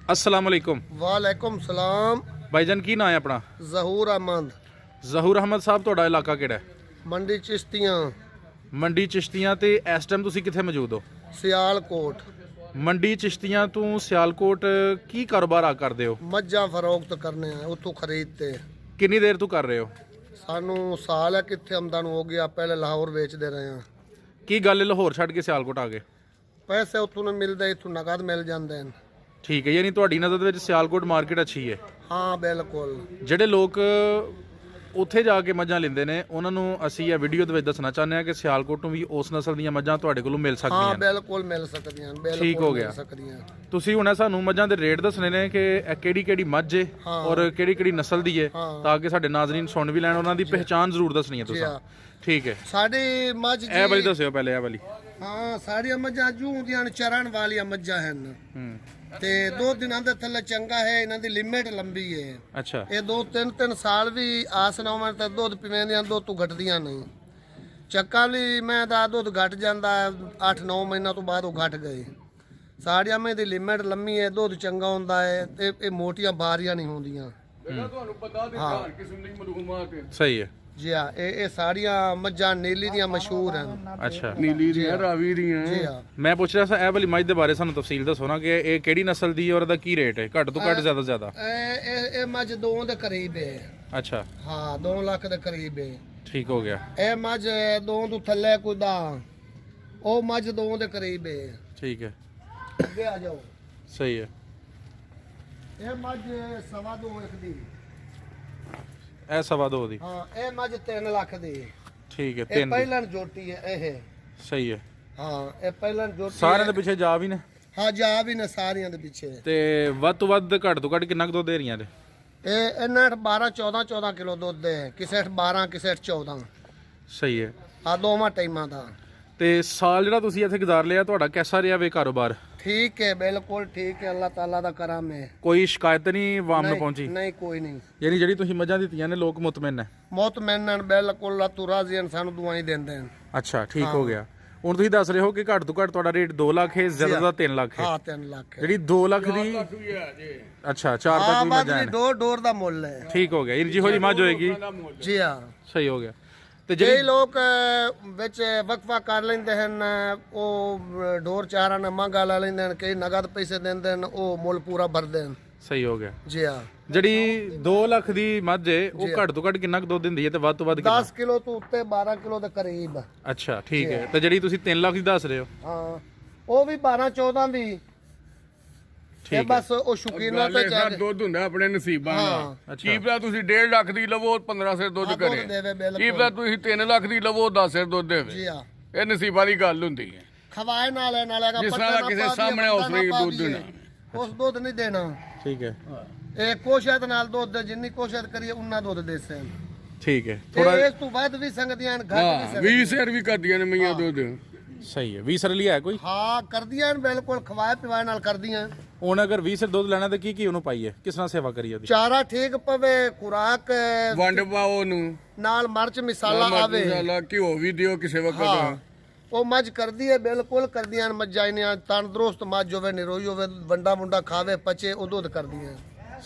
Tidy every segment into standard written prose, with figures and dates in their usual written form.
अस्सलाम वालेकुम। वालेकुम सलाम। भाईजान की नाम है अपना? ਜ਼ਹੂਰ ਅਹਿਮਦ। ਜ਼ਹੂਰ ਅਹਿਮਦ ਸਾਹਿਬ, ਤੁਹਾਡਾ ਇਲਾਕਾ ਕਿਹੜਾ ਹੈ? ਮੰਡੀ ਚਿਸ਼ਤੀਆਂ, ਮੰਡੀ ਚਿਸ਼ਤੀਆਂ। ਤੇ ਇਸ ਟਾਈਮ ਤੁਸੀਂ ਕਿੱਥੇ ਮੌਜੂਦ ਹੋ? ਸਿਆਲਕੋਟ। ਮੰਡੀ ਚਿਸ਼ਤੀਆਂ ਤੋਂ ਸਿਆਲਕੋਟ ਕੀ ਕਾਰੋਬਾਰ ਆ ਕਰਦੇ ਹੋ? ਮੱਝਾਂ ਫਰੋਖਤ ਕਰਨੇ ਆ, ਉੱਥੋਂ ਖਰੀਦਤੇ। ਕਿੰਨੀ ਦੇਰ ਤੋਂ ਕਰ ਰਹੇ ਹੋ? ਸਾਨੂੰ ਸਾਲ ਹੈ ਕਿੱਥੇ ਆਮਦਨ ਹੋ ਗਿਆ, ਪਹਿਲੇ ਲਾਹੌਰ ਵੇਚਦੇ ਰਹੇ ਆ। ਕੀ ਗੱਲ ਲਾਹੌਰ ਛੱਡ ਕੇ ਸਿਆਲਕੋਟ ਆ ਗਏ? ਪੈਸੇ ਉੱਥੋਂ ਨਹੀਂ ਮਿਲਦੇ, ਇੱਥੋਂ ਨਗਦ ਮਿਲ ਜਾਂਦੇ ਨੇ। ਠੀਕ ਹੈ, ਯਾਨੀ ਤੁਹਾਡੀ ਨਜ਼ਰ ਦੇ ਵਿੱਚ ਸਿਆਲਕੋਟ ਮਾਰਕੀਟ ਅੱਛੀ ਹੈ। ਹਾਂ ਬਿਲਕੁਲ। ਜਿਹੜੇ ਲੋਕ ਉੱਥੇ ਜਾ ਕੇ ਮੱਝਾਂ ਲੈਂਦੇ ਨੇ ਉਹਨਾਂ ਨੂੰ ਅਸੀਂ ਇਹ ਵੀਡੀਓ ਦੇ ਵਿੱਚ ਦੱਸਣਾ ਚਾਹੁੰਦੇ ਹਾਂ ਕਿ ਸਿਆਲਕੋਟ ਤੋਂ ਵੀ ਉਸ ਨਸਲ ਦੀਆਂ ਮੱਝਾਂ ਤੁਹਾਡੇ ਕੋਲੋਂ ਮਿਲ ਸਕਦੀਆਂ ਹਾਂ ਨੇ। ਬਿਲਕੁਲ ਮਿਲ ਸਕਦੀਆਂ, ਠੀਕ ਹੋ ਗਿਆ। ਤੁਸੀਂ ਹੁਣ ਸਾਨੂੰ ਮੱਝਾਂ ਦੇ ਰੇਟ ਦੱਸਣੇ ਨੇ ਕਿ ਇਹ ਕਿਹੜੀ ਕਿਹੜੀ ਮੱਝ ਹੈ ਔਰ ਕਿਹੜੀ ਕਿਹੜੀ ਨਸਲ ਦੀ ਹੈ, ਤਾਂ ਕਿ ਸਾਡੇ ਨਾਜ਼ਰੀਨ ਸੁਣ ਵੀ ਲੈਣ। ਉਹਨਾਂ ਦੀ ਪਹਿਚਾਣ ਜ਼ਰੂਰ ਦੱਸਣੀ ਹੈ ਤੁਸੀਂ। ਠੀਕ ਹੈ, ਸਾਡੀ ਮੱਝ ਇਹ ਵਾਲੀ ਦੱਸਿਓ ਪਹਿਲੇ। ਇਹ ਵਾਲੀ ਹਾਂ, ਸਾਡੀਆਂ ਮੱਝਾਂ ਜੂ ਦੀਆਂ ਚਰਨ ਵਾਲੀਆਂ ਮੱਝਾਂ ਹਨ ਤੇ 2 ਦਿਨਾਂ ਦੇ ਥੱਲੇ ਚੰਗਾ ਹੈ। ਇਹਨਾਂ ਦੀ ਲਿਮਿਟ ਲੰਬੀ ਹੈ। ਅੱਛਾ, ਇਹ 2-3 ਸਾਲ ਵੀ ਆਸ ਨਾ ਹੋਵੇ ਤਾਂ ਦੁੱਧ ਪੀਵੇਂਦੀਆਂ, ਦੁੱਧ ਤੋਂ ਘਟਦੀਆਂ ਨਹੀਂ। ਚੱਕਾ ਲਈ ਮੈਂ ਦਾ ਦੁੱਧ ਘਟ ਜਾਂਦਾ 8-9 ਮਹੀਨਾ ਤੋਂ ਬਾਅਦ ਉਹ ਘਟ ਗਏ। ਸਾਡੀਆਂ ਮੈਂ ਦੀ ਲਿਮਿਟ ਲੰਮੀ ਹੈ, ਦੁੱਧ ਚੰਗਾ ਹੁੰਦਾ ਹੈ ਤੇ ਇਹ ਮੋਟੀਆਂ ਬਾਰੀਆਂ ਨਹੀਂ ਹੁੰਦੀਆਂ। ਤੁਹਾਨੂੰ ਪਤਾ ਤੇ ਘਰ ਕਿਸਮ ਦੀ ਮਲੂਮਾਤ ਹੈ। ਸਹੀ ਹੈ ਜੀ ਹਾਂ, ਇਹ ਸਾਰੀਆਂ ਮੱਝਾਂ ਨੀਲੀ ਦੀਆਂ ਮਸ਼ਹੂਰ ਹਨ। ਅੱਛਾ, ਨੀਲੀ ਦੀਆਂ, ਰਾਵੀ ਦੀਆਂ। ਜੀ ਹਾਂ, ਮੈਂ ਪੁੱਛ ਰਿਹਾ ਸੀ ਇਹ ਵਾਲੀ ਮੱਝ ਦੇ ਬਾਰੇ ਸਾਨੂੰ ਤਫਸੀਲ ਦੱਸੋ ਨਾ ਕਿ ਇਹ ਕਿਹੜੀ ਨਸਲ ਦੀ ਹੈ ਔਰ ਇਹਦਾ ਕੀ ਰੇਟ ਹੈ? ਘੱਟ ਤੋਂ ਘੱਟ, ਜ਼ਿਆਦਾ ਤੋਂ ਜ਼ਿਆਦਾ। ਇਹ ਮੱਝ 2 ਦੇ ਕਰੀਬ ਹੈ। ਅੱਛਾ, ਹਾਂ, 2 ਲੱਖ ਦੇ ਕਰੀਬ ਹੈ। ਠੀਕ ਹੋ ਗਿਆ। ਇਹ ਮੱਝ 2 ਤੋਂ ਥੱਲੇ ਕੋਈ ਦਾ, ਉਹ ਮੱਝ 2 ਦੇ ਕਰੀਬ ਹੈ। ਠੀਕ ਹੈ, ਅੱਗੇ ਆ ਜਾਓ। ਸਹੀ ਹੈ। ਇਹ ਮੱਝ 2.25 ਲੱਖ ਦੀ। ਇਹ 2.25 ਦੀ। ਹਾਂ, ਇਹ ਮੱਝ 3 ਲੱਖ ਦੀ। ਠੀਕ ਹੈ, ਇਹ 3 ਦੀ। ਪਹਿਲਾਂ ਜੋਟੀ ਹੈ ਇਹ। ਸਹੀ ਹੈ। ਹਾਂ, ਇਹ ਪਹਿਲਾਂ ਜੋਟੀ ਸਾਰਿਆਂ ਹੈ। ਦੇ ਪਿੱਛੇ ਜਾ ਵੀ ਨੇ ਹਾਂ, ਜਾ ਵੀ ਨੇ ਸਾਰਿਆਂ ਦੇ ਪਿੱਛੇ। ਤੇ ਵੱਧ ਤੋਂ ਵੱਧ, ਘੱਟ ਤੋਂ ਘੱਟ ਕਿੰਨਾ ਕੁ ਦੁੱਧ ਦੇ ਰਹੀਆਂ ਨੇ? ਇਹ ਇਹਨਾਂ 12-14 ਕਿਲੋ ਦੁੱਧ ਹੈ। ਕਿਸੇ 12 ਕਿਸੇ 14। ਸਹੀ ਹੈ। ਆ ਦੋਵਾਂ ਟਾਈਮਾਂ ਦਾ। ਤੇ ਸਾਲ ਜਿਹੜਾ ਤੁਸੀਂ ਇੱਥੇ ਗੁਜ਼ਾਰ ਲਿਆ, ਤੁਹਾਡਾ ਕਿਹਦਾ ਰਿਹਾ ਵੇ ਕਾਰੋਬਾਰ? ਠੀਕ ਹੈ, ਬਿਲਕੁਲ ਠੀਕ ਹੈ। ਅੱਲਾਹ ਤਾਲਾ ਦਾ ਕਰਮ ਹੈ। ਕੋਈ ਸ਼ਿਕਾਇਤ ਨਹੀਂ ਆਵਾਮ ਨੂੰ ਪਹੁੰਚੀ? ਨਹੀਂ, ਕੋਈ ਨਹੀਂ। ਯਾਨੀ ਜਿਹੜੀ ਤੁਸੀਂ ਮੱਝਾਂ ਦਿੱਤੀਆਂ ਨੇ ਲੋਕ ਮੁਤਮਿਨ ਨੇ? ਮੁਤਮਿਨ ਬਿਲਕੁਲ। ਅੱਲਾਹ ਤੋਂ ਰਾਜ਼ੀ ਹਨ, ਸਾਨੂੰ ਦੁਆਈ ਦਿੰਦੇ ਹਨ। ਅੱਛਾ, ਠੀਕ ਹੋ ਗਿਆ। ਹੁਣ ਤੁਸੀਂ ਦੱਸ ਰਹੇ ਹੋ ਕਿ ਘੱਟ ਤੋਂ ਘੱਟ ਤੁਹਾਡਾ ਰੇਟ 2 ਲੱਖ ਹੈ, ਜ਼ਿਆਦਾ ਦਾ 3 ਲੱਖ ਹੈ। ਹਾਂ, 3 ਲੱਖ ਹੈ। ਜਿਹੜੀ 2 ਲੱਖ ਦੀ, ਅੱਛਾ 4 ਤੱਕ ਹਾਂ, ਵੀ ਬਾਅਦ ਮੱਝਾਂ ਵੀ ਨੇ। ਡੋਰ ਦਾ ਮੁੱਲ ਹੈ। ਠੀਕ ਹੋ ਗਿਆ। ਇਹ ਜਿਹੋ ਜੀ ਮੱਝ ਹੋਏਗੀ। ਜੀ ਹਾਂ, ਸਹੀ ਹੋ ਗਿਆ। ਤੇ ਕਈ ਜਿਹੜੀ ਲੋਕ ਵਿੱਚ ਵਕਫਾ ਕਰ ਲੈਂਦੇ ਹਨ, ਉਹ ਢੋਰ ਚਾਰਾਂ ਨਾਲ ਮੰਗਾ ਲਾ ਲੈਂਦੇ ਹਨ, ਕਈ ਨਗਦ ਪੈਸੇ ਦਿੰਦੇ ਹਨ, ਉਹ ਮੁੱਲ ਪੂਰਾ ਭਰਦੇ ਹਨ। ਸਹੀ ਹੋ ਗਿਆ। ਜੀ ਹਾਂ, ਜਿਹੜੀ 2 ਲੱਖ ਦੀ ਮੱਝ ਹੈ ਉਹ ਘੱਟ ਤੋਂ ਘੱਟ ਕਿੰਨਾ ਕੁ ਦੁੱਧ ਦਿੰਦੀ ਹੈ ਤੇ ਵੱਧ ਤੋਂ ਵੱਧ ਕਿੰਨਾ? 10 ਕਿਲੋ ਤੋਂ ਉੱਤੇ 12 ਕਿਲੋ ਦੇ ਕਰੀਬ। ਅੱਛਾ, ਠੀਕ ਹੈ। ਤੇ ਜਿਹੜੀ ਤੁਸੀਂ 3 ਲੱਖ ਦੀ ਦੱਸ ਰਹੇ ਹੋ? ਹਾਂ, ਉਹ ਵੀ 12-14 ਦੀ। ਠੀਕ ਇਹ ਹੈ। ਬਸ ਉਹ ਸ਼ੁਕੀਨਾ ਤੇ ਸਰ ਦੁੱਧ ਹੁੰਦਾ ਆਪਣੇ ਨਸੀਬਾਂ ਦਾ। ਅੱਛਾ। ਕੀ ਪਤਾ ਤੁਸੀਂ 1.5 ਲੱਖ ਦੀ ਲਵੋ 15 ਸਿਰ ਦੁੱਧ ਕਰੇ। ਦੇਵੇ ਕੀ ਪਤਾ ਬਿਲਕੁਲ। ਤੁਸੀਂ 3 ਲੱਖ ਦੀ ਲਵੋ 10 ਸਿਰ ਦੁੱਧ ਦੇਵੇ। ਜੀ ਹਾਂ, ਇਹ ਨਸੀਬਾਂ ਦੀ ਗੱਲ ਹੁੰਦੀ ਹੈ। ਖਵਾਏ ਨਾਲੇ ਨਾਲੇ ਜਿਸ ਤਰ੍ਹਾਂ ਦਾ ਕਿਸੇ ਸਾਹਮਣੇ ਉਸ ਲਈ ਦੁੱਧ ਦੇਣਾ। ਉਸ ਦੁੱਧ ਨਹੀਂ ਦੇਣਾ। ਠੀਕ ਹੈ, ਇਹ ਕੋਸ਼ਿਸ਼ ਨਾਲ ਦੁੱਧ, ਜਿੰਨੀ ਕੋਸ਼ਿਸ਼ ਕਰੀਏ ਉਨਾ ਦੁੱਧ ਦੇ ਸਨ। ਠੀਕ ਹੈ। ਥੋੜਾ ਥੋੜਾ ਇਸ ਤੋਂ ਵੱਧ ਵੀ ਸੰਗਦੀਆਂ ਹਨ, ਘੱਟ ਵੀ ਹਾਂ, ਸੰਗਦੀਆਂ 20 ਸਿਰ ਵੀ ਕਰਦੀਆਂ ਨੇ ਮਈਆਂ ਦੁੱਧ। ਸਹੀ ਹੈ। 20 ਸਰ ਲਈ ਹੈ ਕੋਈ? ਹਾਂ, ਕਰਦੀਆਂ ਹਨ, ਬਿਲਕੁਲ ਖਵਾਏ ਪਿਵਾਏ ਨਾਲ ਕਰਦੀਆਂ। ਹੁਣ ਅਗਰ 20 ਸਰ ਦੁੱਧ ਲੈਣਾ ਤੇ ਕੀ ਉਹਨੂੰ ਪਾਈਏ? ਕਿਸ ਤਰ੍ਹਾਂ ਸੇਵਾ ਕਰੀਏ ਉਹਦੀ? ਚਾਰਾ ਠੀਕ ਪਵੇ, ਖੁਰਾਕ ਵੰਡ ਪਾਓ ਨੂੰ, ਨਾਲ ਮਿਰਚ ਮਸਾਲਾ ਆਵੇ। ਮਸਾਲਾ ਘਿਓ ਵੀ ਦਿਓ ਕਿਸੇ ਹਾਂ, ਵਕਤ। ਉਹ ਮੱਝ ਕਰਦੀ ਹੈ, ਬਿਲਕੁਲ ਕਰਦੀਆਂ ਹਨ ਮੱਝਾਂ ਇਹਨੀਆਂ। ਤੰਦਰੁਸਤ ਮੱਝ ਹੋਵੇ, ਨਿਰੋਈ ਹੋਵੇ, ਵੰਡਾ ਮੁੰਡਾ ਖਾਵੇ, ਪਚੇ, ਉਹ ਦੁੱਧ ਕਰਦੀਆਂ।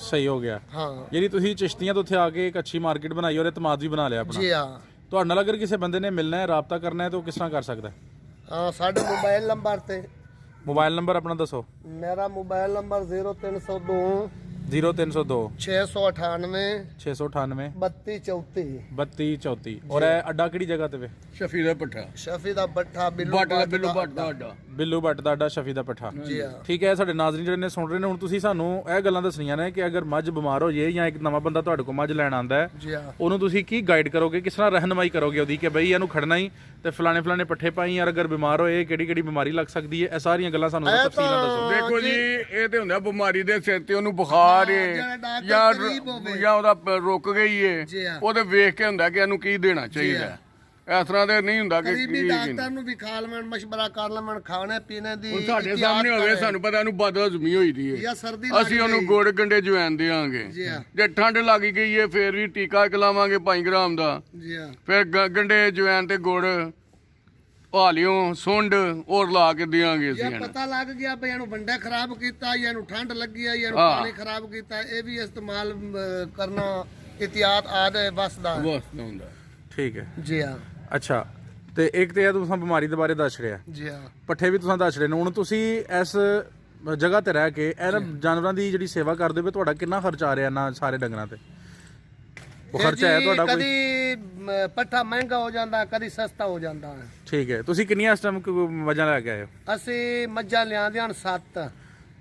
ਸਹੀ ਹੋ ਗਿਆ। ਹਾਂ ਜਿਹੜੀ ਤੁਸੀਂ ਚਿਸ਼ਤੀਆਂ ਤੋਂ ਉੱਥੇ ਆ ਕੇ ਇੱਕ ਅੱਛੀ ਮਾਰਕੀਟ ਬਣਾਈ ਔਰ ਇਤਮਾਦ ਵੀ ਬਣਾ ਲਿਆ ਆਪਣਾ। ਜੀ ਹਾਂ। ਤੁਹਾਡੇ ਨਾਲ ਅਗਰ ਕਿਸੇ ਬੰਦੇ ਨੇ ਮਿਲਣਾ ਹੈ, ਰਾਬਤਾ ਕਰਨਾ ਹੈ ਤਾਂ ਉਹ ਕਿਸ ਤਰ੍ਹਾਂ ਕਰ ਸਕਦਾ ਹੈ? ਹਾਂ, ਸਾਡੇ ਮੋਬਾਈਲ ਨੰਬਰ ਤੇ। ਮੋਬਾਈਲ ਨੰਬਰ ਆਪਣਾ ਦੱਸੋ। ਮੇਰਾ ਮੋਬਾਈਲ ਨੰਬਰ 0302 0302 698 698 3234। 3234। ਔਰ ਇਹ ਅੱਡਾ ਕਿਹੜੀ ਜਗ੍ਹਾ ਤੇ ਵੇ? ਸ਼ਫੀ ਦਾ ਪੱਠਾ, ਸ਼ਫੀ ਦਾ ਬੱਠਾ, ਬਿੱਲੂ ਬੱਟ ਦਾ ਬੱਟ ਬਿੱਲੂ ਦਾ ਬੱਟ ਦਾ ਅੱਡਾ। ਬਿੱਲੂ ਭੱਟ ਦਾ ਅੱਡਾ, ਸ਼ਫੀ ਦਾ ਪੱਠਾ। ਜੀ ਹਾਂ। ਠੀਕ ਹੈ। ਸਾਡੇ ਨਾਜ਼ਰੀਨ ਜਿਹੜੇ ਨੇ ਸੁਣ ਰਹੇ ਨੇ, ਹੁਣ ਤੁਸੀਂ ਸਾਨੂੰ ਇਹ ਗੱਲਾਂ ਦੱਸਣੀਆਂ ਨੇ ਕਿ ਅਗਰ ਮੱਝ ਬਿਮਾਰ ਹੋ ਜੇ ਜਾਂ ਇੱਕ ਨਵਾਂ ਬੰਦਾ ਤੁਹਾਡੇ ਕੋਲ ਮੱਝ ਲੈਣ ਆਂਦਾ ਹੈ, ਜੀ ਹਾਂ। ਉਹਨੂੰ ਤੁਸੀਂ ਕੀ ਗਾਈਡ ਕਰੋਗੇ? ਕਿਸ ਤਰ੍ਹਾਂ ਰਹਿਨਮਾਈ ਕਰੋਗੇ ਉਹਦੀ ਕਿ ਬਈ ਇਹਨੂੰ ਖੜਨਾ ਹੀ ਤੇ ਫਲਾਣੇ ਪੱਠੇ ਪਾਈ, ਯਾਰ ਅਗਰ ਬਿਮਾਰ ਹੋਏ ਕਿਹੜੀ ਬਿਮਾਰੀ ਲੱਗ ਸਕਦੀ ਹੈ? ਇਹ ਸਾਰੀਆਂ ਗੱਲਾਂ ਸਾਨੂੰ ਤਫਸੀਲ ਨਾਲ ਦੱਸੋ। ਦੇਖੋ ਜੀ, ਇਹ ਤੇ ਹੁੰਦਾ ਬਿਮਾਰੀ ਦੇ ਸਿਰ ਤੇ ਉਹਨੂੰ ਬੁਖਾਰ ਏ ਜਿਹੜਾ ਡਾਕਟਰ ਜਾਂ ਕਰੀਬ ਹੋਵੇ। ਜਾਂ ਉਹਦਾ ਰੁਕ ਗਈ ਜੀ ਏ, ਹਾਂ। ਉਹਦੇ ਵੇਖ ਕੇ ਹੁੰਦਾ ਕਿ ਇਹਨੂੰ ਕੀ ਦੇਣਾ ਚਾਹੀਦਾ। ਇਸ ਤਰ੍ਹਾਂ ਦੇ ਨਹੀਂ ਹੁੰਦਾ ਕਿ ਕਰੀਬੀ ਕੀ ਡਾਕਟਰ ਨੂੰ ਵੀ ਖਾ ਲਵਣ, ਮਸ਼ਵਰਾ ਕਰ ਲਵਣ, ਖਾਣੇ ਪੀਣੇ ਦੀ। ਹੁਣ ਸਾਡੇ ਇhtiyat ਸਾਹਮਣੇ ਹੋਵੇ, ਕਰੇ। ਸਾਨੂੰ ਪਤਾ ਇਹਨੂੰ ਬਦਹਜ਼ਮੀ ਹੋਈ ਦੀ ਏ, ਜਾਂ ਸਰਦੀ ਲੱਗ ਅਸੀਂ ਉਹਨੂੰ ਗਈ। ਗੁੜ ਗੰਡੇ ਜਵੈਨ ਦੇਵਾਂਗੇ। ਜੀ ਹਾਂ। ਜੇ ਠੰਡ ਲੱਗ ਗਈ ਏ ਫੇਰ ਵੀ ਟੀਕਾ ਖਿਲਾਵਾਂਗੇ 5 ਗ੍ਰਾਮ ਦਾ। ਜੀ ਹਾਂ। ਫਿਰ ਗੰਡੇ ਜਵੈਨ ਤੇ ਗੁੜ ਭਾਲਿਓ ਸੁੰਡ ਹੋਰ ਲਾ ਕੇ ਦਿਆਂਗੇ ਅਸੀਂ ਜੇ ਇਹਨੂੰ। ਪਤਾ ਲੱਗ ਗਿਆ ਵੀ ਇਹਨੂੰ ਵੰਡਾ ਖਰਾਬ ਕੀਤਾ ਜਾਂ ਇਹਨੂੰ ਠੰਡ ਲੱਗੀ ਆ ਜਾਂ ਇਹਨੂੰ ਹਾਂ। ਪਾਣੀ ਖਰਾਬ ਕੀਤਾ, ਇਹ ਵੀ ਇਸਤੇਮਾਲ ਕਰਨਾ ਇhtiyat ਆਦੇ ਵਸਦਾ ਹੈ। ਬਸ ਨਾ ਹੁੰਦਾ। ਠੀਕ ਹੈ ਜੀ ਹਾਂ ਅੱਛਾ ਤੇ ਇੱਕ ਤੇ ਇਹ ਤੁਸੀਂ ਬਿਮਾਰੀ ਦੇ ਬਾਰੇ ਦੱਸ ਰਿਹਾ ਜੀ ਹਾਂ ਪੱਠੇ ਵੀ ਤੁਸੀਂ ਦੱਸ ਰਹੇ ਨੇ ਹੁਣ ਤੁਸੀਂ ਇਸ ਜਗ੍ਹਾ ਤੇ ਰਹਿ ਕੇ ਇਹਨਾਂ ਜਾਨਵਰਾਂ ਦੀ ਜਿਹੜੀ ਸੇਵਾ ਕਰਦੇ ਹੋ ਤੁਹਾਡਾ ਕਿੰਨਾ ਖਰਚਾ ਆ ਰਿਹਾ ਨਾ ਸਾਰੇ ਡੰਗਰਾਂ ਤੇ ਉਹ ਖਰਚਾ ਹੈ ਤੁਹਾਡਾ ਕੋਈ ਕਦੀ ਪੱਠਾ ਮਹਿੰਗਾ ਹੋ ਜਾਂਦਾ, ਕਦੀ ਸਸਤਾ ਹੋ ਜਾਂਦਾ ਹੈ। ਠੀਕ ਹੈ ਤੁਸੀਂ ਕਿੰਨੀਆਂ ਇਸ ਟਾਈਮ ਮੱਝਾਂ ਲੈ ਕੇ ਆਏ ਹੋ ਅਸੀਂ ਮੱਝਾਂ ਲਿਆਂਦੇ ਹਨ 7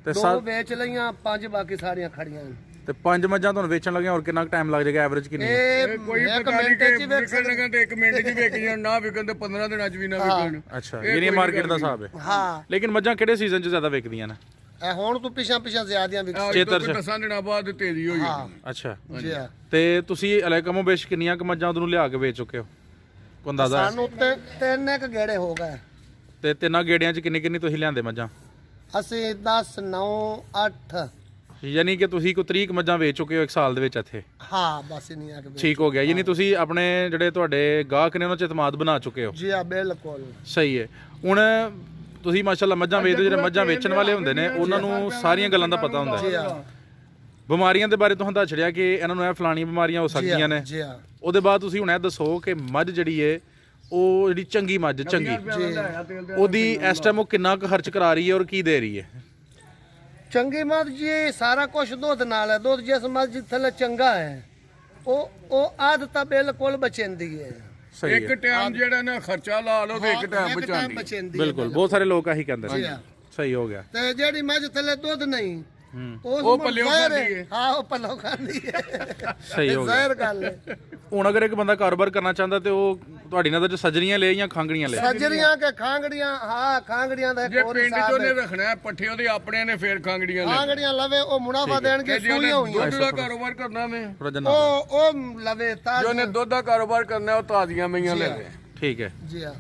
ਤੇ 2 ਵੇਚ ਲਈਆਂ, 5 ਬਾਕੀ ਸਾਰੀਆਂ ਖੜੀਆਂ ਹਨ। ਤੇ 5 ਮੱਝਾਂ ਤੁਹਾਨੂੰ ਵੇਚਣ ਲੱਗੀਆਂ ਹੋਰ ਕਿੰਨਾ ਟਾਈਮ ਲੱਗ ਜਾਏਗਾ ਐਵਰੇਜ ਕਿੰਨੀ ਹੈ ਇਹ ਕੋਈ ਇੱਕ ਪਤਾ ਨਹੀਂ ਮਿੰਟ ਕਿ ਚ ਹੀ ਵੇਚ ਵਿਕਣ ਲਗਣ ਤੇ 1 ਮਿੰਟ 'ਚ ਵਿਕ ਜਾਣ, ਨਾ ਵਿਕਣ ਤੇ 15 ਦਿਨਾਂ 'ਚ ਵੀ ਨਾ ਵਿਕਣ। ਅੱਛਾ ਇਹ ਯਾਨੀ ਕੋਈ ਮਾਰਕੀਟ ਦਾ ਗੱਲ ਹਿਸਾਬ ਹੈ ਹਾਂ ਲੇਕਿਨ ਮੱਝਾਂ ਕਿਹੜੇ ਸੀਜ਼ਨ 'ਚ ਜ਼ਿਆਦਾ ਵਿਕਦੀਆਂ ਨੇ ਇਹ ਹੁਣ ਤੋਂ ਪਿਛਾਂ ਜ਼ਿਆਦੀਆਂ ਵਿਕ ਆਹ ਚੇਤਰ ਤੋਂ ਚ। 10 ਦਿਨਾਂ ਬਾਅਦ ਤੇਜ਼ੀ ਹੋ ਹਾਂ ਜਾਣੀ। ਅੱਛਾ ਜੀ ਹਾਂ ਤੇ ਤੁਸੀਂ ਅਲੈਕਮੋ ਬੇਸ਼ ਕਿੰਨੀਆਂ ਕੁ ਮੱਝਾਂ ਉਹਨੂੰ ਲਿਆ ਕੇ ਵੇਚ ਚੁੱਕੇ ਹੋ ਕੋਈ ਅੰਦਾਜ਼ਾ ਹੈ? ਸਾਨੂੰ ਤਿੰਨ ਇੱਕ ਗੇੜੇ ਹੋ ਗਏ। ਤੇ ਤਿੰਨਾਂ ਗੇੜਿਆਂ 'ਚ ਕਿੰਨੀ ਕਿੰਨੀ ਤੁਸੀਂ ਲਿਆਂਦੇ ਮੱਝਾਂ ਅਸੀਂ 10 9 8 ਯਾਨੀ ਕਿ ਤੁਸੀਂ ਕੋਈ 30 ਮੱਝਾਂ ਵੇਚ ਚੁੱਕੇ ਹੋ ਇੱਕ ਸਾਲ ਦੇ ਵਿੱਚ ਇੱਥੇ ਹਾਂ ਬਸ ਨਹੀਂ ਆ ਕੇ ਠੀਕ ਹੋ ਗਿਆ ਯਾਨੀ ਤੁਸੀਂ ਆਪਣੇ ਜਿਹੜੇ ਤੁਹਾਡੇ ਗਾਹਕ ਨੇ ਉਹਨਾਂ 'ਚ ਇਤਮਾਦ ਬਣਾ ਚੁੱਕੇ ਹੋ ਜੀ ਹਾਂ ਬਿਲਕੁਲ ਸਹੀ ਹੈ ਹੁਣ ਤੁਸੀਂ ਮਾਸ਼ਾਅੱਲਾ ਮੱਝਾਂ ਵੇਚਦੇ ਜਿਹੜੇ ਮੱਝਾਂ ਵੇਚਣ ਵਾਲੇ ਹੁੰਦੇ ਨੇ ਉਹਨਾਂ ਨੂੰ ਸਾਰੀਆਂ ਗੱਲਾਂ ਦਾ ਪਤਾ ਹੁੰਦਾ ਜੀ ਹੈ ਹਾਂ ਬਿਮਾਰੀਆਂ ਦੇ ਬਾਰੇ ਤੁਹਾਨੂੰ ਦੱਸ ਛੜਿਆ ਕਿ ਇਹਨਾਂ ਨੂੰ ਇਹ ਫਲਾਣੀਆਂ ਬਿਮਾਰੀਆਂ ਹੋ ਸਕਦੀਆਂ ਨੇ ਜੀ ਹਾਂ ਉਹਦੇ ਬਾਅਦ ਤੁਸੀਂ ਹੁਣ ਇਹ ਦੱਸੋ ਕਿ ਮੱਝ ਜਿਹੜੀ ਏ ਉਹ ਜਿਹੜੀ ਚੰਗੀ ਮੱਝ ਚੰਗੀ ਉਹਦੀ ਇਸ ਟਾਈਮ ਉਹ ਕਿੰਨਾ ਕੁ ਖਰਚ ਕਰਾ ਰਹੀ ਹੈ ਔਰ ਕੀ ਦੇ ਰਹੀ ਹੈ ਚੰਗੀ ਮੱਝ ਜੀ ਸਾਰਾ ਕੁਝ ਦੁੱਧ ਨਾਲ ਹੈ। ਦੁੱਧ ਜਿਸ ਮੱਝ ਥੱਲੇ ਚੰਗਾ ਹੈ ਉਹ ਆਦਤ ਤਾਂ ਬਿਲਕੁਲ ਬਚਿੰਦੀ ਹੈ। ਸਹੀ ਇੱਕ ਹੈ ਟਾਈਮ ਜਿਹੜਾ ਨਾ ਖਰਚਾ ਲਾ ਲਓ ਤੇ ਇੱਕ ਟਾਈਮ ਬਚਾਉਂਦੀ। ਬਚਿੰਦੀ ਬਿਲਕੁਲ ਬਹੁਤ ਸਾਰੇ ਲੋਕ ਆਹੀ ਕਹਿੰਦੇ ਨੇ ਹਾਂ। ਸਹੀ ਹੋ ਗਿਆ ਤੇ ਜਿਹੜੀ ਮੱਝ ਥੱਲੇ ਦੁੱਧ ਨਹੀਂ ਉਹ ਪੱਲਿਓਂ ਖਾਂਦੀ ਹੈ। ਹਾਂ ਉਹ ਪੱਲੋਂ ਖਾਂਦੀ ਹੈ। ਸਹੀ ਹੋ ਗਿਆ ਜ਼ਾਹਿਰ ਗੱਲ ਹੈ। ਹੁਣ ਅਗਰ ਇੱਕ ਬੰਦਾ ਕਾਰੋਬਾਰ ਕਰਨਾ ਚਾਹੁੰਦਾ ਤੇ ਉਹ ਤੁਹਾਡੀ ਨਜ਼ਰ 'ਚ ਸਜਰੀਆਂ ਲੈ ਜਾਂ ਖਾਂਗੜੀਆਂ ਲੈ ਸੱਜਰੀਆਂ ਕੇ ਖਾਂਗੜੀਆਂ ਹਾਂ ਖਾਂਗੜੀਆਂ ਦਾ ਜੇ ਇੱਕ ਹੋਰ ਪਿੰਡ 'ਚ ਹਿਸਾਬ ਉਹਨੇ ਹੈ। ਰੱਖਣਾ ਹੈ, ਪੱਠੇ ਉਹਦੇ ਆਪਣੇ ਨੇ ਫੇਰ ਖਾਂਗੜੀਆਂ ਲੈ ਖਾਂਗੜੀਆਂ ਲਵੇ ਉਹ ਮੁਨਾਫਾ ਦੇਣਗੇ ਜੇ ਉਹਨੇ ਸੂਈਆਂ ਹੋਈਆਂ ਦੁੱਧ ਦਾ ਕਾਰੋਬਾਰ ਕਰਨਾ ਨੇ, ਥੋੜਾ ਜਿਹਾ ਉਹ ਲਵੇ ਤਾਂ ਜੇ ਉਹਨੇ ਦੁੱਧ ਦਾ ਕਾਰੋਬਾਰ ਕਰਨਾ ਉਹ ਤਾਜ਼ੀਆਂ ਮਈਆਂ ਲੈ ਲੈ। ਠੀਕ ਹੈ ਜੀ ਹਾਂ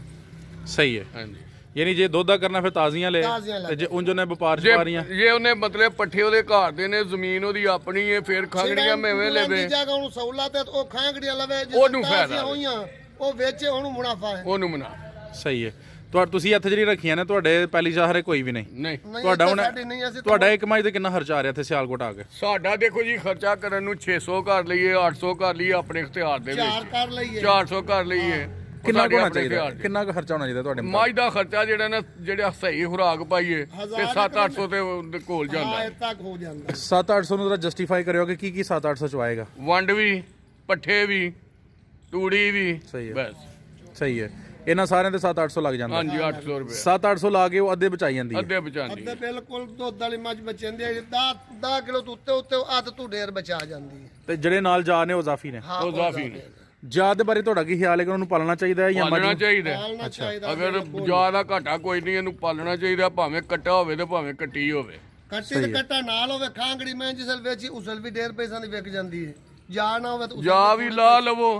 ਸਹੀ ਹੈ ਹਾਂਜੀ ਯਾਨੀ ਜੇ ਦੁੱਧ ਦਾ ਕਰਨਾ ਫਿਰ ਤਾਜ਼ੀਆਂ ਲੈ ਤਾਜ਼ੀਆਂ ਲੈ ਤੇ ਜੇ ਉਂਝ ਉਹਨੇ ਵਪਾਰ ਚ ਜੇ ਪਾ ਰਹੀਆਂ ਜੇ ਉਹਨੇ ਮਤਲਬ ਪੱਠੇ ਉਹਦੇ ਘਰ ਦੇ ਨੇ, ਜ਼ਮੀਨ ਉਹਦੀ ਆਪਣੀ ਹੈ, ਫੇਰ ਖਾਂਗੜੀਆਂ ਮੇਵੇਂ ਲੈਵੇ, ਜਗ੍ਹਾ ਉਹਨੂੰ ਸਹੂਲਤ ਹੈ ਤੇ ਉਹ ਖਾਂਗੜੀਆਂ ਲਵੇ ਉਹਨੂੰ ਤਾਜ਼ੀਆਂ ਫਾਇਦਾ ਹੋਈਆਂ ਉਹ ਵੇਚੇ ਉਹਨੂੰ ਮੁਨਾਫਾ ਹੈ। ਉਹਨੂੰ ਮਨਾ। ਸਹੀ ਹੈ ਤੁਸੀਂ ਇੱਥੇ ਜਿਹੜੀ ਰੱਖੀਆਂ ਨੇ ਤੁਹਾਡੇ ਪਹਿਲੀ ਸ਼ਾਹਰੇ ਕੋਈ ਵੀ ਨਹੀਂ ਨਹੀਂ ਨਹੀਂ, ਤੁਹਾਡਾ ਇੱਥੇ ਹੁਣ ਸਾਡੀ ਨਹੀਂ, ਅਸੀਂ ਤਾਂ ਤੁਹਾਡਾ ਇੱਕ ਮੱਝ ਤੇ ਕਿੰਨਾ ਖਰਚਾ ਆ ਰਿਹਾ ਇੱਥੇ ਸਿਆਲਕੋਟ ਆ ਕੇ ਸਾਡਾ ਦੇਖੋ ਜੀ ਖਰਚਾ ਕਰਨ ਨੂੰ 600 ਕਰ ਲਈਏ, 800 ਕਰ ਲਈਏ ਆਪਣੇ ਇਖਤਿਆਰ ਦੇ ਚਾਰ ਵਿੱਚ, ਕਰ ਲਈਏ 400 ਕਰ ਲਈਏ, ਉਹ ਕਿੰਨਾ ਸਾਡੇ ਕੁ ਹੋਣਾ ਆਪਣੇ ਚਾਹੀਦਾ ਇਖਤਿਆਰ 'ਚ। ਕਿੰਨਾ ਕੁ ਖਰਚਾ ਹੋਣਾ ਚਾਹੀਦਾ ਤੁਹਾਡੇ ਮੱਝ ਦਾ ਖਰਚਾ ਜਿਹੜਾ ਨਾ ਜਿਹੜਾ ਸਹੀ ਖੁਰਾਕ ਪਾਈਏ ਤੇ 700-800 ਤੇ ਕੋਲ ਜਾਂਦਾ ਹਾਂ ਹੈ। ਇਹ ਤੱਕ ਹੋ ਜਾਂਦਾ 7-800 ਨੂੰ ਤਾਂ ਜਸਟੀਫਾਈ ਕਰਿਓ ਕਿ ਕੀ 7-800 ਚ ਆਏਗਾ ਵੰਡ ਵੀ, ਪੱਠੇ ਵੀ, ਤੂੜੀ ਵੀ, ਸਹੀ ਹੈ। ਬਸ ਸਹੀ ਹੈ ਇਹਨਾਂ ਸਾਰਿਆਂ ਤੇ 7-800 ਲੱਗ ਜਾਂਦਾ ਹਾਂਜੀ 800 ਰੁਪਏ 7-800 ਲਾ ਕੇ ਉਹ ਅੱਧੇ ਬਚਾਈ ਜਾਂਦੀ ਹੈ ਅੱਧੇ ਬਚਾਉਂਦੀ ਅੱਧੇ ਬਿਲਕੁਲ ਦੁੱਧ ਵਾਲੀ ਮੱਝ ਬਚਿੰਦੀ ਹੈ 10 ਕਿਲੋ ਤੋਂ ਉੱਤੇ ਅੱਧ ਤੋਂ ਢੇਰ ਬਚਾ ਜਾਂਦੀ ਹੈ। ਤੇ ਜਿਹੜੇ ਨਾਲ ਜਾ ਨੇ ਉਹ ਜ਼ਾਫੀ ਨੇ ਹਾਂ ਉਹ ਜ਼ਾਫੀ ਨੇ। ਜਾਤ ਦੇ ਬਾਰੇ ਤੁਹਾਡਾ ਕੀ ਖਿਆਲ ਹੈ ਕਿ ਉਹਨੂੰ ਪਾਲਣਾ ਚਾਹੀਦਾ ਹੈ ਜਾਂ ਮੱਝ ਪਾਲਣਾ ਨੂੰ? ਚਾਹੀਦਾ ਹੈ। ਪਾਲਣਾ ਚਾਹੀਦਾ ਅਗਰ ਜ਼ਿਆਦਾ ਘਾਟਾ ਕੋਈ ਨਹੀਂ, ਇਹਨੂੰ ਪਾਲਣਾ ਚਾਹੀਦਾ, ਭਾਵੇਂ ਕੱਟਾ ਹੋਵੇ ਤੇ ਭਾਵੇਂ ਕੱਟੀ ਹੋਵੇ। ਕੱਟੀ ਤੇ ਕੱਟਾ ਨਾਲ ਹੋਵੇ ਖਾਂਗੜੀ ਮੈਂ ਜਿਸਲ ਵੇਚੀ ਉਸਲ ਵੀ 1.5 ਪੈਸਿਆਂ ਦੀ ਵਿਕ ਜਾਂਦੀ ਹੈ। ਜਾ ਨਾ ਹੋਵੇ ਤਾਂ ਜਾਂ ਵੀ ਲਾ ਲਵੋ,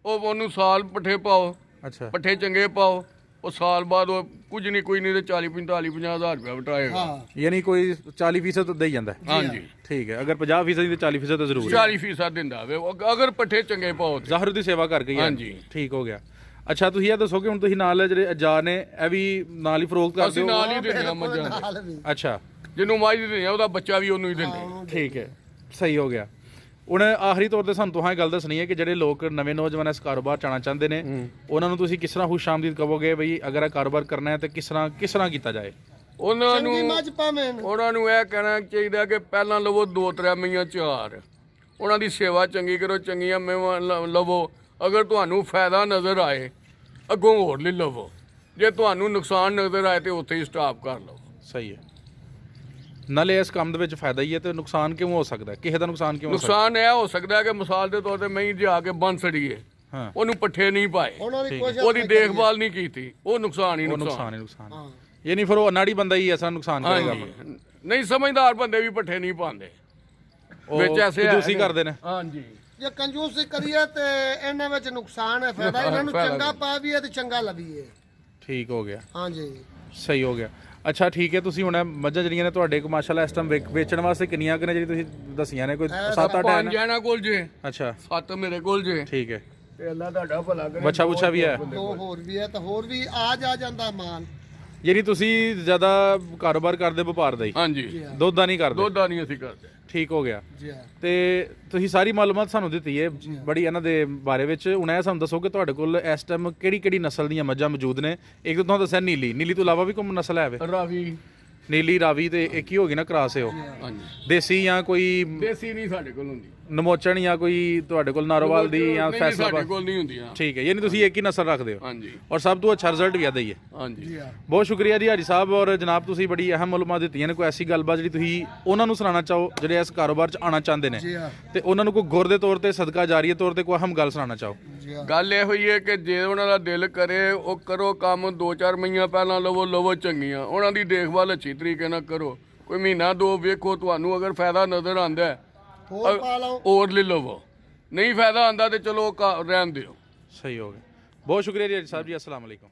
ਉਹ ਉਹਨੂੰ ਸਾਲ ਪੱਠੇ ਪਾਓ, ਅੱਛਾ ਪੱਠੇ ਚੰਗੇ ਪਾਓ, ਉਹ ਸਾਲ ਬਾਅਦ ਉਹ ਕੁਝ ਨਹੀਂ ਕੋਈ ਨਹੀਂ ਤੇ 40-45-50 ਹਜ਼ਾਰ ਰੁਪਇਆ ਵਟਾਏਗਾ। ਹਾਂ ਯਾਨੀ ਕੋਈ 40% ਦੇ ਹੀ ਜਾਂਦਾ ਹੈ। ਹਾਂਜੀ ਠੀਕ ਹੈ ਅਗਰ 50% ਦੀ 40% ਤਾਂ ਜ਼ਰੂਰ ਹੈ 40% ਦਿੰਦਾ ਵੇ ਅਗਰ ਪੱਠੇ ਚੰਗੇ ਪਾਓ ਤੇ। ਜ਼ਾਹਰ ਦੀ ਸੇਵਾ ਕਰ ਗਈ ਹੈ ਹਾਂਜੀ। ਠੀਕ ਹੋ ਗਿਆ ਅੱਛਾ ਤੁਸੀਂ ਇਹ ਦੱਸੋ ਕਿ ਹੁਣ ਤੁਸੀਂ ਨਾਲ ਜਿਹੜੇ ਅਜਾਰ ਨੇ ਇਹ ਵੀ ਨਾਲ ਹੀ ਫਰੋਖਤ ਕਰਦੇ ਅਸੀਂ ਹੋ ਨਾਲ ਹੀ ਦਿੰਦੇ ਆ ਮੱਝਾਂ ਦੇ। ਨਾਲ ਵੀ ਅੱਛਾ ਜਿਹਨੂੰ ਮੱਝ ਦਿੰਦੇ ਆ ਉਹਦਾ ਬੱਚਾ ਵੀ ਉਹਨੂੰ ਹੀ ਦਿੰਦੇ। ਠੀਕ ਹੈ ਸਹੀ ਹੋ ਗਿਆ ਹੁਣ ਆਖਰੀ ਤੌਰ ਤੇ ਸਾਨੂੰ ਤੁਹਾਂ ਇਹ ਗੱਲ ਦੱਸਣੀ ਹੈ ਕਿ ਜਿਹੜੇ ਲੋਕ ਨਵੇਂ ਨੌਜਵਾਨ ਇਸ ਕਾਰੋਬਾਰ ਚ ਆਉਣਾ ਚਾਹੁੰਦੇ ਨੇ ਉਹਨਾਂ ਨੂੰ ਤੁਸੀਂ ਕਿਸ ਤਰ੍ਹਾਂ ਖੁਸ਼ਾਮਦੀਦ ਕਹੋਗੇ ਬਈ ਅਗਰ ਇਹ ਕਾਰੋਬਾਰ ਕਰਨਾ ਹੈ ਤੇ ਕਿਸ ਤਰ੍ਹਾਂ ਕੀਤਾ ਜਾਏ ਉਹਨਾਂ ਚੰਗੀ ਨੂੰ ਮੱਝ ਪਾਵੇਂ ਉਹਨਾਂ ਨੂੰ ਇਹ ਕਹਿਣਾ ਚਾਹੀਦਾ ਕਿ ਪਹਿਲਾਂ ਲਵੋ 2-3 ਮਈਆਂ 4, ਉਹਨਾਂ ਦੀ ਸੇਵਾ ਚੰਗੀ ਕਰੋ, ਚੰਗੀਆਂ ਮੇਵਾਂ ਲਵੋ। ਅਗਰ ਤੁਹਾਨੂੰ ਫਾਇਦਾ ਨਜ਼ਰ ਆਏ ਅੱਗੋਂ ਹੋਰ ਲੈ ਲਵੋ, ਜੇ ਤੁਹਾਨੂੰ ਨੁਕਸਾਨ ਨਜ਼ਰ ਆਏ ਤੇ ਉੱਥੇ ਹੀ ਸਟਾਪ ਕਰ ਲਓ। ਸਹੀ ਹੈ ਨਾਲੇ ਇਸ ਕੰਮ ਦੇ ਵਿੱਚ ਫਾਇਦਾ ਹੀ ਹੈ ਤੇ ਨੁਕਸਾਨ ਕਿਉਂ ਹੋ ਸਕਦਾ ਹੈ? ਕਿਸੇ ਦਾ ਨੁਕਸਾਨ ਕਿਉਂ ਹੋ ਸਕਦਾ ਨੁਕਸਾਨ ਇਹ ਹੋ ਸਕਦਾ ਕਿ ਮਿਸਾਲ ਦੇ ਤੌਰ ਤੇ ਮੈਂ ਜਾ ਕੇ ਬੰਨ ਸੜੀਏ, ਹਾਂ ਉਹਨੂੰ ਪੱਠੇ ਨਹੀਂ ਪਾਏ, ਉਹਨਾਂ ਦੀ ਕੋਸ਼ਿਸ਼ ਉਹਦੀ ਦੇਖਭਾਲ ਨਹੀਂ ਕੀਤੀ, ਉਹ ਨੁਕਸਾਨ ਹੀ ਉਹ ਨੁਕਸਾਨ। ਨੁਕਸਾਨ ਹੀ ਨੁਕਸਾਨ ਹਾਂ ਯਾਨੀ ਫਿਰ ਉਹ ਅਨਾੜੀ ਬੰਦਾ ਹੀ ਐਸਾ ਨੁਕਸਾਨ ਕਰੇਗਾ ਹਾਂਜੀ ਨਹੀਂ ਸਮਝਦਾਰ ਬੰਦੇ ਵੀ ਪੱਠੇ ਨਹੀਂ ਪਾਉਂਦੇ, ਉਹ ਵਿੱਚ ਐਸੇ ਹੈ ਕੰਜੂਸੀ ਨੇ। ਕਰਦੇ ਨੇ ਹਾਂਜੀ ਜੇ ਕੰਜੂਸੀ ਕਰੀਏ ਤੇ ਇਹਨਾਂ ਵਿੱਚ ਨੁਕਸਾਨ ਹੈ ਫਾਇਦਾ ਇਹਨਾਂ ਨੂੰ ਫਾਇਦਾ ਚੰਗਾ ਪਾਵੀਏ ਤੇ ਚੰਗਾ ਲਵੀਏ। ਠੀਕ ਹੋ ਗਿਆ ਹਾਂਜੀ ਸਹੀ ਹੋ ਗਿਆ ਅੱਛਾ ਠੀਕ ਹੈ ਤੁਸੀਂ ਹੁਣ ਇਹ ਮੱਝਾਂ ਜਿਹੜੀਆਂ ਨੇ ਤੁਹਾਡੇ ਕੋਲ ਮਾਸ਼ਾਅੱਲਾ ਇਸ ਟਾਈਮ ਵੇਚਣ ਵਾਸਤੇ ਕਿੰਨੀਆਂ ਕੁ ਨੇ ਜਿਹੜੀ ਤੁਸੀਂ ਦੱਸੀਆਂ ਨੇ ਕੋਈ 7-8 5 ਇਹਨਾਂ ਕੋਲ ਜੇ, ਅੱਛਾ 7 ਮੇਰੇ ਕੋਲ ਜੇ, ਠੀਕ ਹੈ ਤੇ ਅੱਲਾ ਤੁਹਾਡਾ ਭਲਾ ਕਰੇ। ਬੱਚਾ ਬੁੱਚਾ ਵੀ ਹੈ? ਦੋ ਹੋਰ ਵੀ ਹੈ ਤਾਂ ਹੋਰ ਵੀ ਆ ਜਾਂਦਾ ਮਾਲ। ਯਾਨੀ ਤੁਸੀਂ ਜ਼ਿਆਦਾ ਕਾਰੋਬਾਰ ਕਰਦੇ ਵਪਾਰ ਦਾ ਹੀ, ਹਾਂਜੀ, ਦੁੱਧ ਦਾ ਨਹੀਂ ਕਰਦੇ? ਦੁੱਧ ਦਾ ਨਹੀਂ ਅਸੀਂ ਕਰਦੇ। ਠੀਕ ਹੋ ਗਿਆ। ਜੀ ਹਾਂ। ਤੇ ਤੁਸੀਂ ਸਾਰੀ ਮਾਲੂਮਾਤ ਸਾਨੂੰ ਦਿੱਤੀ ਹੈ ਬੜੀ ਇਹਨਾਂ ਦੇ ਬਾਰੇ ਵਿੱਚ। ਹੁਣ ਇਹ ਸਾਨੂੰ ਦੱਸੋ ਕਿ ਤੁਹਾਡੇ ਕੋਲ ਇਸ ਟਾਈਮ ਕਿਹੜੀ ਕਿਹੜੀ ਨਸਲ ਦੀਆਂ ਮੱਝਾਂ ਮੌਜੂਦ ਨੇ? ਇੱਕ ਤਾਂ ਤੁਹਾਨੂੰ ਦੱਸਿਆ ਨੀਲੀ ਤੋਂ ਇਲਾਵਾ ਵੀ ਕੋਈ ਨਸਲ ਹੈ ਵੇ? ਰਾਵੀ, ਨੀਲੀ, ਰਾਵੀ ਤੇ ਇੱਕ ਹੀ ਹੋ ਗਈ ਨਾ ਕਰਾਸ ਹੈ ਉਹ? ਹਾਂਜੀ। ਦੇਸੀ ਜਾਂ ਕੋਈ ਦੇਸੀ ਨਹੀਂ ਸਾਡੇ ਕੋਲ ਹੁੰਦੀ। ਨਮੋਚਣ ਜਾਂ ਕੋਈ ਤੁਹਾਡੇ ਕੋਲ ਨਾਰੋਵਾਲ ਦੀ ਜਾਂ ਨਹੀਂ, ਫੈਸਲਾਬਾਦ? ਸਾਡੇ ਕੋਲ ਨਹੀਂ ਹੁੰਦੀਆਂ। ਠੀਕ ਹੈ, ਯਾਨੀ ਤੁਸੀਂ ਇੱਕ ਹੀ ਨਸਲ ਰੱਖਦੇ ਹੋ? ਹਾਂਜੀ ਔਰ ਸਭ ਤੋਂ ਅੱਛਾ ਰਿਜ਼ਲਟ ਵੀ ਆਦਾ ਹੀ ਹੈ। ਹਾਂਜੀ। ਬਹੁਤ ਸ਼ੁਕਰੀਆ ਜੀ ਹਾਜੀ ਸਾਹਿਬ ਔਰ ਜਨਾਬ, ਤੁਸੀਂ ਬੜੀ ਅਹਿਮ ਮਾਲੂਮਾਤ ਦਿੱਤੀਆਂ ਨੇ। ਕੋਈ ਐਸੀ ਗੱਲਬਾਤ ਜਿਹੜੀ ਤੁਸੀਂ ਉਹਨਾਂ ਨੂੰ ਸੁਣਾਉਣਾ ਚਾਹੋ ਜਿਹੜੇ ਇਸ ਕਾਰੋਬਾਰ 'ਚ ਆਉਣਾ ਚਾਹੁੰਦੇ ਨੇ, ਤੇ ਉਹਨਾਂ ਨੂੰ ਕੋਈ ਗੁਰ ਦੇ ਤੌਰ ਤੇ, ਸਦਕਾ ਜਾਰੀ ਦੇ ਤੌਰ ਤੇ ਕੋਈ ਅਹਿਮ ਗੱਲ ਸੁਣਾਉਣਾ ਚਾਹੋ? ਗੱਲ ਇਹ ਹੋਈ ਹੈ ਕਿ ਜੇ ਉਹਨਾਂ ਦਾ ਦਿਲ ਕਰੇ ਉਹ ਕਰੋ ਕੰਮ। 2-4 ਮਹੀਨਾ ਪਹਿਲਾਂ ਲਵੋ ਚੰਗੀਆਂ। ਉਹਨਾਂ ਦੀ ਦੇਖਭਾਲ ਅੱਛੀ ਤਰੀਕੇ ਨਾਲ ਕਰੋ। ਕੋਈ ਮਹੀਨਾ ਦੋ ਵੇਖੋ, ਤੁਹਾਨੂੰ ਅਗਰ ਫਾਇਦਾ ਨਜ਼ਰ ਆਉਂਦਾ ਹੈ ਹੋਰ ਪਾ ਲਓ। ਹੋਰ ਲੈ ਲਵੋ, ਨਹੀਂ ਫਾਇਦਾ ਆਉਂਦਾ ਤੇ ਚਲੋ ਰਹਿਣ ਦਿਓ। ਸਹੀ ਹੋ ਗਿਆ। ਬਹੁਤ ਸ਼ੁਕਰੀਆ ਜੀ ਹਾਜੀ ਸਾਹਿਬ ਜੀ। ਅਸਲਾਮ ਅਲੈਕੁਮ।